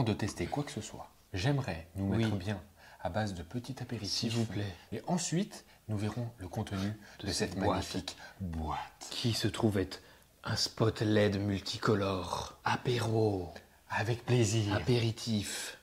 de tester quoi que ce soit, j'aimerais nous mettre bien à base de petits apéritifs. S'il vous plaît. Et ensuite, nous verrons le contenu de cette magnifique boîte. Qui se trouve être un spot LED multicolore. Apéro. Avec plaisir. Apéritif.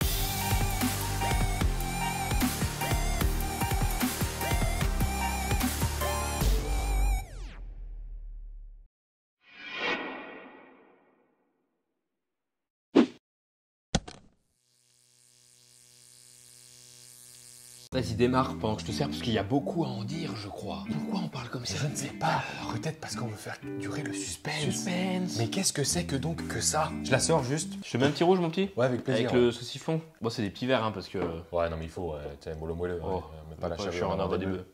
Vas-y, démarre pendant que je te sers parce qu'il y a beaucoup à en dire, je crois. Pourquoi on parle comme ça? Je ne sais pas. Peut-être parce qu'on veut faire durer le suspense. Suspense. Mais qu'est-ce que c'est que donc que ça? Je la sors juste. Je te mets un petit rouge, mon petit? Ouais, avec plaisir. Avec le saucisson. Bon, c'est des petits verres, hein, parce que... Ouais, non, mais il faut, tu sais, mollo moelleux. Oh, mais pas la je suis chaleur. en ordre des bleus.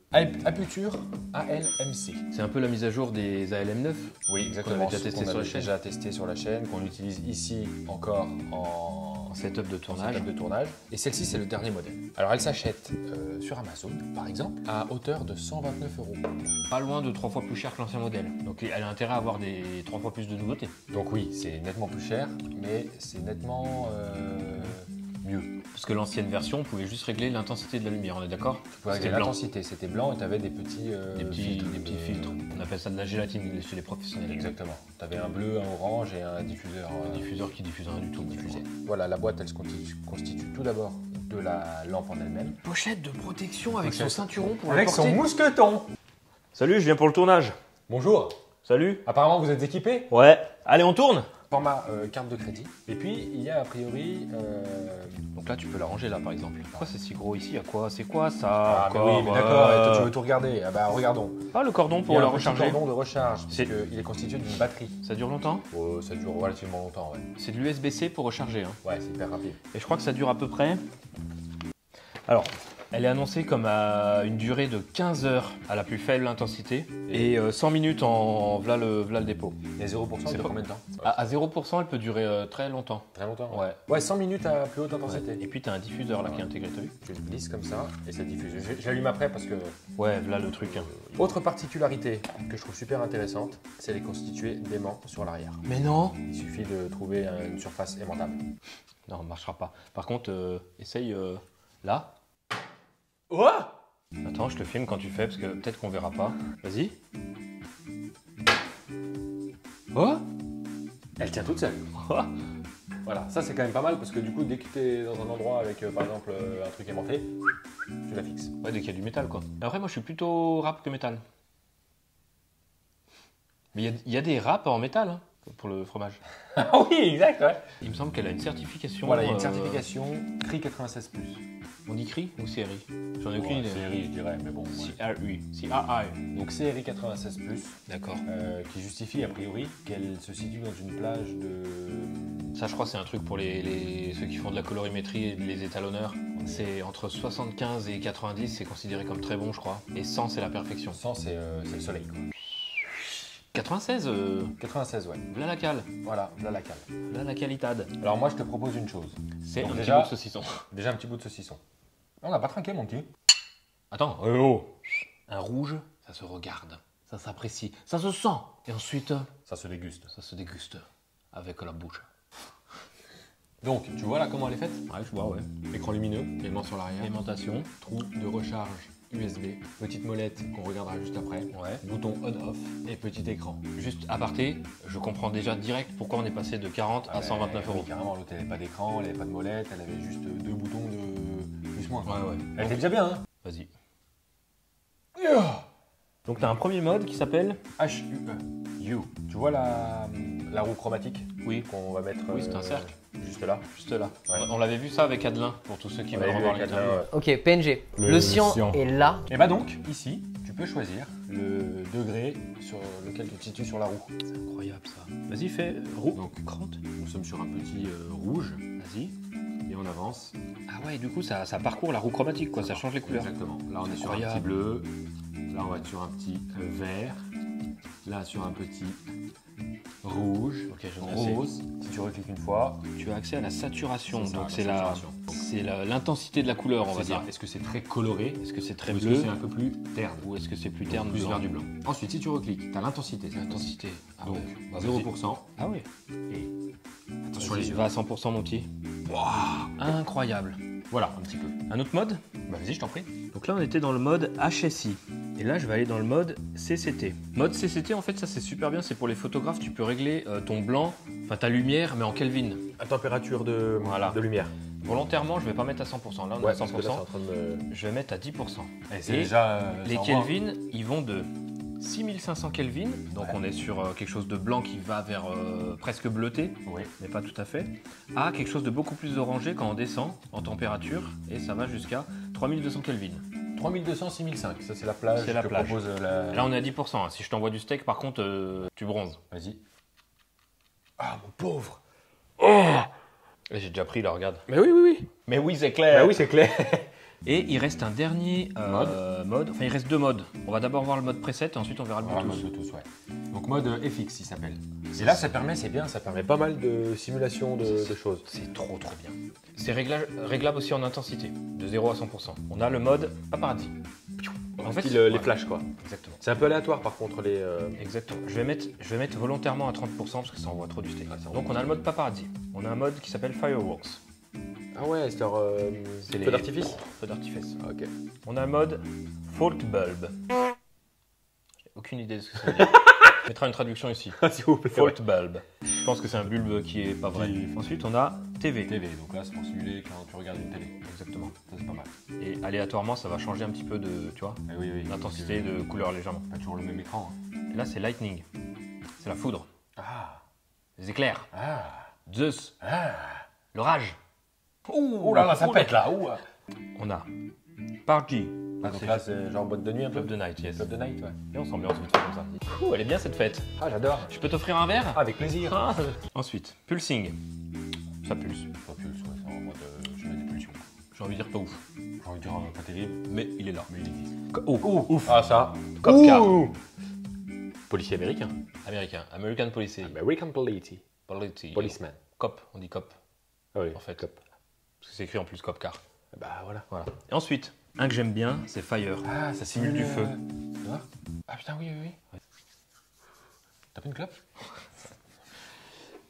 Aputure ALMC. C'est un peu la mise à jour des ALM9. Oui, exactement. Qu'on avait déjà testé Qu'on sur la avait chaîne. déjà testé sur la chaîne, qu'on utilise ici encore en Setup de tournage. setup de tournage. Et celle-ci, c'est le dernier modèle. Alors, elle s'achète sur Amazon, par exemple, à hauteur de 129 €. Pas loin de 3 fois plus cher que l'ancien modèle. Donc elle a intérêt à avoir des 3 fois plus de nouveautés. Donc oui, c'est nettement plus cher, mais c'est nettement mieux. Parce que l'ancienne version, on pouvait juste régler l'intensité de la lumière, on est d'accord? Tu pouvais régler l'intensité, c'était blanc et tu avais des petits filtres. On appelle ça de la gélatine chez les professionnels. Exactement. Tu avais un bleu, un orange et un diffuseur. Un diffuseur qui diffuse rien du tout. Voilà, la boîte, elle se constitue tout d'abord de la lampe en elle-même. Pochette de protection avec son ceinturon pour avec le porter. son mousqueton. Salut, je viens pour le tournage. Bonjour. Salut. Apparemment, vous êtes équipés. Ouais. Allez, on tourne. Format carte de crédit. Et puis, il y a a priori... Donc là, tu peux la ranger là, par exemple. Pourquoi c'est si gros ici? À quoi? C'est quoi ça? Ah, mais oui, mais d'accord, et toi, tu veux tout regarder. Ah bah, regardons. Ah, le cordon Il y pour a la un petit recharger. cordon de recharge, parce qu'il est constitué d'une batterie. Ça dure longtemps? Oh, ça dure relativement longtemps, ouais. C'est de l'USB-C pour recharger. Hein. Ouais, c'est hyper rapide. Et je crois que ça dure à peu près... Alors, elle est annoncée comme à une durée de 15 heures à la plus faible intensité et 100 minutes en v'là le dépôt. Et 0%, c'est combien de temps? À 0%, elle peut durer très longtemps. Très longtemps? Ouais. Ouais, 100 minutes à plus haute intensité. Ouais. Et puis tu as un diffuseur là qui est intégré, t'as vu? Tu le glisses comme ça et ça diffuse. J'allume après parce que... Ouais, voilà le truc. Hein. Autre particularité que je trouve super intéressante, c'est les constituer d'aimants sur l'arrière. Mais non! Il suffit de trouver une surface aimantable. Non, ça ne marchera pas. Par contre, essaye là. Oh! Attends, je te filme quand tu fais parce que peut-être qu'on verra pas. Vas-y. Oh! Elle tient toute seule. Oh! Voilà, ça c'est quand même pas mal parce que du coup, dès que tu es dans un endroit avec par exemple un truc aimanté, tu la fixes. Ouais, dès qu'il y a du métal quoi. Mais après, moi je suis plutôt rap que métal. Mais il y a des raps en métal hein, pour le fromage. Ah oui, exact, ouais. Il me semble qu'elle a une certification. Voilà, il y a une certification CRI 96+. On dit CRI ou CRI? J'en ai aucune idée. CRI, je dirais, mais bon. CRI. CRI. Donc CRI 96+, d'accord. Qui justifie a priori qu'elle se situe dans une plage de... Ça, je crois, c'est un truc pour ceux qui font de la colorimétrie et les étalonneurs. C'est entre 75 et 90, c'est considéré comme très bon, je crois. Et 100, c'est la perfection. 100, c'est le soleil, quoi. 96 96, ouais. V'là la cale. Voilà, là la cale. V'là la qualitade. Alors moi, je te propose une chose. C'est un déjà, petit bout de saucisson. Déjà un petit bout de saucisson. On n'a pas trinqué, mon petit. Attends. Oh. Un rouge, ça se regarde, ça s'apprécie, ça se sent. Et ensuite, ça se déguste. Ça se déguste avec la bouche. Donc, tu vois là comment elle est faite? Ouais, je vois, ouais. Écran lumineux, aimant sur l'arrière. Aimantation. Trou de recharge USB. Petite molette qu'on regardera juste après. Ouais. Bouton on-off et petit écran. Juste aparté, je comprends déjà direct pourquoi on est passé de 40 à 129 €. Oui, carrément, l'autre elle n'avait pas d'écran, elle n'avait pas de molette, elle avait juste deux boutons de plus-moins. Ouais, ouais. Elle était déjà bien, hein? Vas-y. Donc tu as un premier mode qui s'appelle HUE. Tu vois la roue chromatique? Oui. Qu'on va mettre oui, c'est un cercle. Juste là. Juste là. Ouais. On l'avait vu ça avec Adelin, pour tous ceux qui veulent revoir les interviews. Ok, PNG. Le cyan est là. Et bah donc, ici, tu peux choisir le degré sur lequel tu te situes sur la roue. C'est incroyable ça. Vas-y, fais roue. Donc, crotte. Nous sommes sur un petit rouge. Vas-y. Et on avance. Ah ouais, du coup, ça parcourt la roue chromatique, quoi. Ça change les couleurs. Exactement. Là, on est sur un petit bleu. Là, on va être sur un petit vert. Là, sur un petit rouge, ok, rose. Si tu recliques une fois, tu as accès à la saturation. Donc c'est la c'est l'intensité de la couleur, on va dire. Est-ce que c'est très coloré? Est-ce que c'est très Ou est-ce bleu? que c'est un peu plus terne? Ou est-ce que c'est plus terne, Plus plus vers blanc? du blanc. Ensuite, si tu recliques, tu as l'intensité. L'intensité. Ah Donc, ouais. 0%. Ah oui. Et attention les Vas-y, yeux. va à 100% mon petit. Waouh. Incroyable. Voilà, un petit peu. Un autre mode? Bah vas-y, je t'en prie. Donc là, on était dans le mode HSI. Et là, je vais aller dans le mode CCT. Mode CCT, en fait, ça c'est super bien. C'est pour les photographes. Tu peux régler ton blanc, enfin ta lumière, mais en Kelvin. À température de, Voilà. de lumière. Volontairement, je vais pas mettre à 100%. Là, on est à 100%. Je vais mettre à 10%. C'est Et déjà. les Kelvin, ils vont de 6500 Kelvin. Donc on est sur quelque chose de blanc qui va vers presque bleuté, Oui. mais pas tout à fait, à quelque chose de beaucoup plus orangé quand on descend en température. Et ça va jusqu'à 3200 Kelvin. 3200, 6005. Ça, c'est la plage. C'est la que plage. propose la. Là, on est à 10%. hein. Si je t'envoie du steak, par contre, tu bronzes. Vas-y. Ah, mon pauvre. Et j'ai déjà pris, là, regarde. Mais oui, oui, oui. Mais oui, c'est clair. Bah oui, c'est clair. Et il reste un dernier mode. Enfin, il reste deux modes. On va d'abord voir le mode preset et ensuite on verra le Voilà, Bluetooth. mode Bluetooth, ouais. Donc mode FX, il s'appelle. Et là, ça permet, c'est bien, ça permet pas mal de simulation de choses. C'est trop bien. C'est réglable aussi en intensité, de 0 à 100%. On a le mode paparazzi. En fait, les voilà. flashs, quoi. Exactement. C'est un peu aléatoire, par contre, les. Exactement. Je vais mettre volontairement à 30% parce que ça envoie trop du steak. Donc on a le mode paparazzi. On a un mode qui s'appelle Fireworks. Ah ouais, c'est genre. les- Feu d'artifice. Feu d'artifice. Ah, ok. On a le mode Fault Bulb. J'ai aucune idée de ce que ça veut dire. Je mettrai une traduction ici. S'il vous plaît. Fault Bulb. Je pense que c'est un bulbe qui est pas vrai. Ensuite, on a TV. TV, donc là, c'est pour simuler quand tu regardes une télé. Exactement. Ça, c'est pas mal. Et aléatoirement, ça va changer un petit peu de, tu vois, Eh oui, oui. l'intensité de couleur légèrement. Pas toujours le même écran. Et là, c'est Lightning. C'est la foudre. Ah. Les éclairs. Ah. Zeus. Ah. L'orage. Oh là là, ça pète là. Ouh. On a Party. Ah, donc là, c'est genre boîte de nuit un peu. Club de Night, yes. Club de night, ouais. Et on s'ambiance vite fait comme ça. Ouh, elle est bien cette fête. Ah, j'adore. Je peux t'offrir un verre? Ah, avec plaisir. Ah. Ensuite, pulsing. Ça pulse. Ça pulse, ouais, c'est en mode. Je mets des pulsions. J'ai envie de dire pas ouf. J'ai envie de dire pas terrible, Mais il est là. mais il existe. Oh, ouf. Ah, ça. Cop car. Policier américain. Américain. American Police. American Police. Police. Policeman. Cop, on dit cop. Ah oui, En fait. cop. Parce que c'est écrit en plus cop car. Bah voilà. Voilà. Et ensuite, un que j'aime bien, c'est Fire. Ah, ça simule du feu. Tu vois? Ah putain, oui, oui, oui. T'as pris une clope?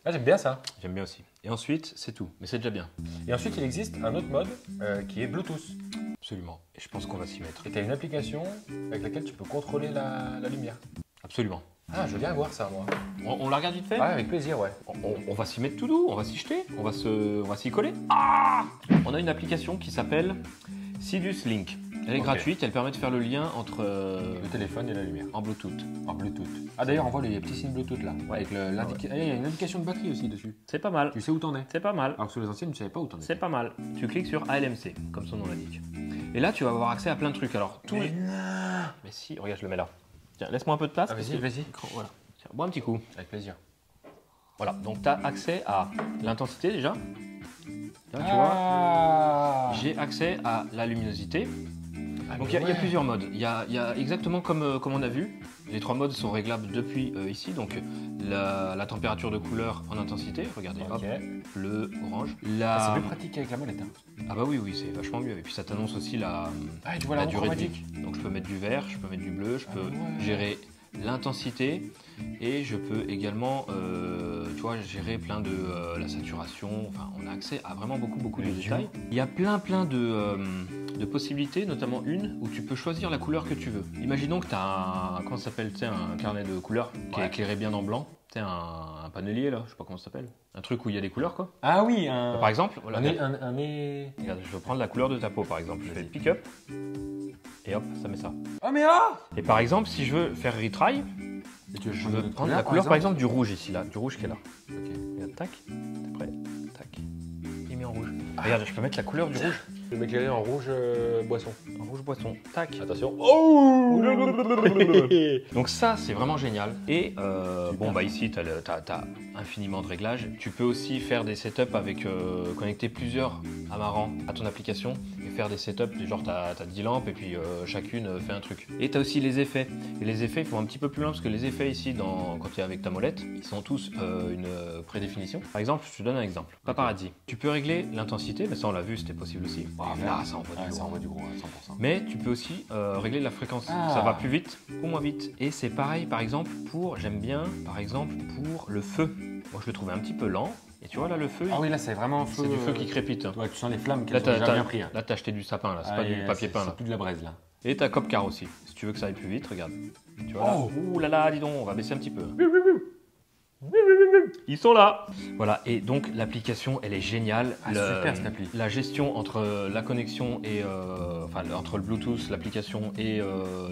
Ah, j'aime bien ça. J'aime bien aussi. Et ensuite, c'est tout. Mais c'est déjà bien. Et ensuite, il existe un autre mode qui est Bluetooth. Absolument. Et je pense qu'on va s'y mettre. Et tu as une application avec laquelle tu peux contrôler la lumière. Absolument. Ah, je veux bien voir ça, moi. On la regarde vite fait? Ouais, avec plaisir, ouais. On va s'y mettre tout doux, on va s'y jeter, on va s'y coller. Ah! On a une application qui s'appelle Sidus Link. Elle est Ok. gratuite, elle permet de faire le lien entre Le téléphone et la lumière. en Bluetooth. En Bluetooth. Ah, d'ailleurs, on voit les petits signes Bluetooth là. Ouais. Avec il y a une indication de batterie aussi dessus. C'est pas mal. Tu sais où t'en es. C'est pas mal. Alors que sur les anciennes, tu savais pas où t'en es. C'est pas mal. Tu cliques sur ALMC, comme son nom l'indique. Et là, tu vas avoir accès à plein de trucs. Alors, tous les... Mais si, regarde, je le mets là. Tiens, laisse-moi un peu de place. Ah, vas-y, vas-y. Voilà. Tiens, bois un petit coup. Avec plaisir. Voilà, donc tu as accès à l'intensité déjà. Là, tu vois, j'ai accès à la luminosité. Donc il y a plusieurs modes. Il y a exactement comme on a vu. Les trois modes sont réglables depuis ici. Donc la température de couleur en intensité. Regardez, hop, bleu, orange. C'est plus pratique avec la molette. Hein. Ah bah oui, c'est vachement mieux. Et puis ça t'annonce aussi la Tu vois la durée de vie. chromatique. Donc je peux mettre du vert, je peux mettre du bleu, je peux ouais. gérer l'intensité et je peux également tu vois, gérer plein de la saturation. Enfin, on a accès à vraiment beaucoup de détails. Il y a plein de possibilités, notamment une où tu peux choisir la couleur que tu veux. Imaginons que tu as un, comment ça s'appelle, tu sais, un carnet de couleurs qui est éclairé bien en blanc. Tu sais, un panelier là, je sais pas comment ça s'appelle. Un truc où il y a des couleurs quoi. Ah oui, Par exemple, voilà, un nez. regarde, je veux prendre la couleur de ta peau par exemple. Je fais pick up et hop, ça met ça. Oh mais ah! Et par exemple, si je veux faire retry, je veux prendre la couleur par exemple du rouge ici là, du rouge qui est là. Ok. Regarde, tac, t'es prêt, tac. Il met en rouge. Regarde, je peux mettre la couleur du rouge. Je vais m'éclairer en rouge boisson. En rouge boisson, tac. Attention. Oh! Donc ça, c'est vraiment génial. Et bon, bah ici, tu as infiniment de réglages. Tu peux aussi faire des setups avec connecter plusieurs amarrants à ton application et faire des setups, genre tu as 10 lampes et puis chacune fait un truc. Et tu as aussi les effets. Et les effets, ils font un petit peu plus loin parce que les effets ici, quand tu es avec ta molette, ils sont tous une prédéfinition. Par exemple, je te donne un exemple. Paparazzi. Tu peux régler l'intensité, mais ça on l'a vu, c'était possible aussi. Là, ça envoie du gros. À 100%. Mais tu peux aussi régler la fréquence. Ça va plus vite ou moins vite. Et c'est pareil, par exemple, j'aime bien, par exemple, pour le feu. Moi, je le trouvais un petit peu lent. Et tu vois là le feu. Ah oui, là c'est vraiment c'est du feu qui crépite. Ouais, tu sens les flammes qui là, sont déjà bien pris. Là, t'as acheté du sapin, là, c'est pas du papier peint. C'est plus de la braise là. Et t'as Copcar aussi. Si tu veux que ça aille plus vite, regarde. Tu vois là. Ouh là là, dis donc, on va baisser un petit peu. Ils sont là. Voilà, et donc l'application elle est géniale. Super cette appli. La gestion entre la connexion et entre le Bluetooth, l'application et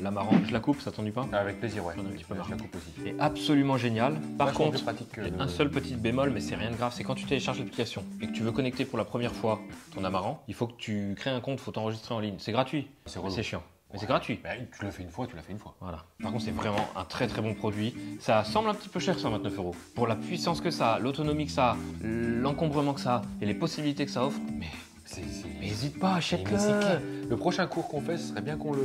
l'Amaran, je la coupe, ça t'ennuie pas? Avec plaisir, ouais. J'en ai un petit peu marre. Je la coupe aussi. Et absolument génial. Par contre, pratique un seul petit bémol, mais c'est rien de grave, c'est quand tu télécharges l'application et que tu veux connecter pour la première fois ton Amaran, il faut que tu crées un compte, il faut t'enregistrer en ligne. C'est gratuit, c'est chiant. Mais c'est gratuit. Bah, tu l'as fait une fois, tu l'as fait une fois. Voilà. Par contre, c'est vraiment un très très bon produit. Ça semble un petit peu cher, 129 €. Pour la puissance que ça a, l'autonomie que ça a, l'encombrement que ça a et les possibilités que ça offre, mais n'hésite pas, achète-le. Le prochain cours qu'on fait, ce serait bien qu'on le...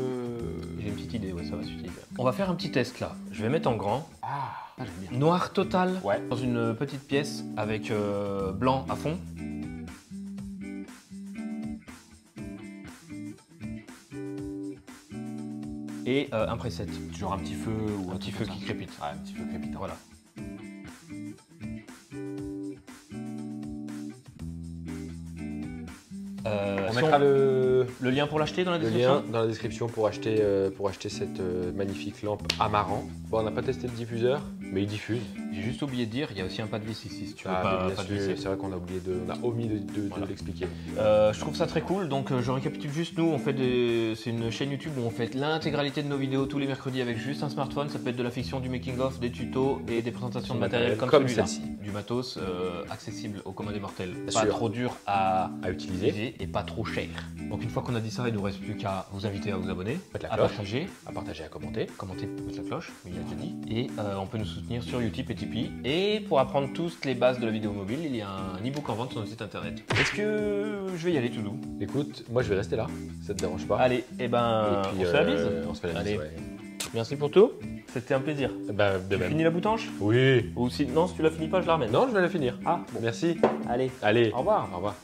J'ai une petite idée, ouais, ça va suffire. On va faire un petit test là. Je vais mettre en grand. Ah, j'aime bien. Noir total, ouais. Dans une petite pièce avec blanc à fond. Et un preset. Genre un petit feu ou un petit feu qui crépite. Ouais, un petit feu crépitant. Voilà. On mettra le lien pour l'acheter dans la description. Le lien dans la description pour acheter cette magnifique lampe Amaran. Bon, on n'a pas testé le diffuseur, mais il diffuse. J'ai juste oublié de dire, il y a aussi un pas de vis ici si tu veux c'est vrai qu'on a oublié omis de l'expliquer. Je trouve ça très cool, donc je récapitule juste, nous on fait c'est une chaîne YouTube où on fait l'intégralité de nos vidéos tous les mercredis avec juste un smartphone. Ça peut être de la fiction, du making of, des tutos et des présentations de matériel comme celui-là. Du matos accessible aux commun des mortels. Pas trop dur à utiliser et pas trop cher. Donc une fois qu'on a dit ça, il ne nous reste plus qu'à vous inviter à vous abonner, à partager, à commenter, mettre la cloche, il a déjà dit. Et on peut nous soutenir sur Utip et Tipeee. Et pour apprendre toutes les bases de la vidéo mobile, il y a un e-book en vente sur notre site internet. Est-ce que je vais y aller tout doux? Écoute, moi je vais rester là, ça te dérange pas? Allez, et ben on se fait la bise. On se fait la bise, ouais. Merci pour tout, c'était un plaisir. Bah, tu finis la boutanche? Oui. Ou si tu la finis pas, je la ramène. Non, je vais la finir. Ah, bon. Merci. Allez. Allez. Au revoir. Au revoir.